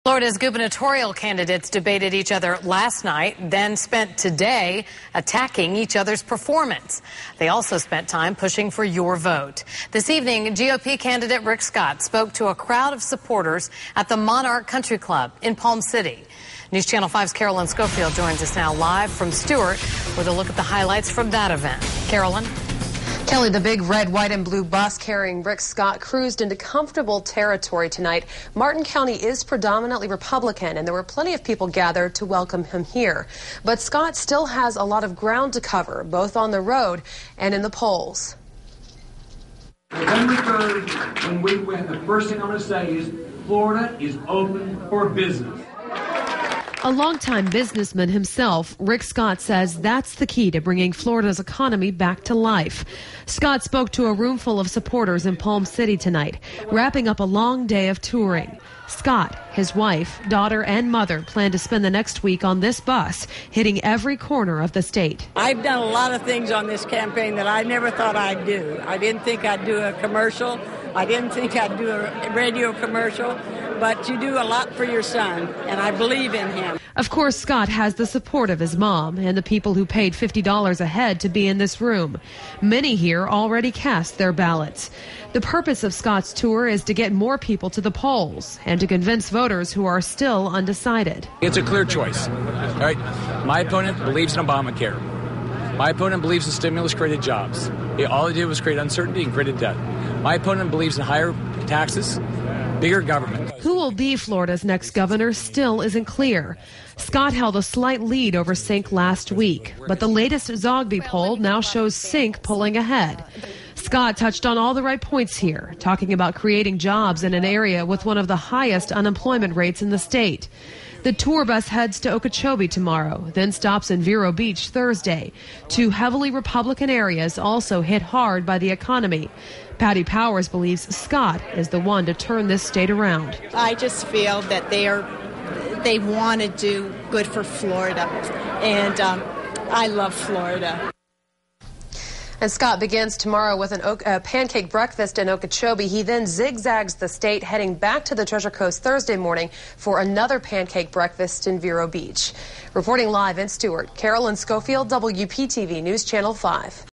Florida's gubernatorial candidates debated each other last night, then spent today attacking each other's performance. They also spent time pushing for your vote. This evening, GOP candidate Rick Scott spoke to a crowd of supporters at the Monarch Country Club in Palm City. News Channel 5's Carolyn Schofield joins us now live from Stuart with a look at the highlights from that event. Carolyn? Kelly, the big red, white, and blue bus carrying Rick Scott cruised into comfortable territory tonight. Martin County is predominantly Republican, and there were plenty of people gathered to welcome him here. But Scott still has a lot of ground to cover, both on the road and in the polls. November 3rd, when we win, the first thing I'm going to say is Florida is open for business. A longtime businessman himself, Rick Scott says that's the key to bringing Florida's economy back to life. Scott spoke to a room full of supporters in Palm City tonight, wrapping up a long day of touring. Scott, his wife, daughter, and mother plan to spend the next week on this bus, hitting every corner of the state. I've done a lot of things on this campaign that I never thought I'd do. I didn't think I'd do a commercial. I didn't think I'd do a radio commercial. But you do a lot for your son, and I believe in him. Of course, Scott has the support of his mom and the people who paid $50 a head to be in this room. Many here already cast their ballots. The purpose of Scott's tour is to get more people to the polls and to convince voters who are still undecided. It's a clear choice. All right? My opponent believes in Obamacare. My opponent believes the stimulus created jobs. All it did was create uncertainty and created debt. My opponent believes in higher taxes, bigger government. Who will be Florida's next governor still isn't clear. Scott held a slight lead over Sink last week, but the latest Zogby poll now shows Sink pulling ahead. Scott touched on all the right points here, talking about creating jobs in an area with one of the highest unemployment rates in the state. The tour bus heads to Okeechobee tomorrow, then stops in Vero Beach Thursday. Two heavily Republican areas also hit hard by the economy. Patty Powers believes Scott is the one to turn this state around. I just feel that they want to do good for Florida, and I love Florida. And Scott begins tomorrow with a pancake breakfast in Okeechobee. He then zigzags the state, heading back to the Treasure Coast Thursday morning for another pancake breakfast in Vero Beach. Reporting live in Stuart, Carolyn Schofield, WPTV News Channel 5.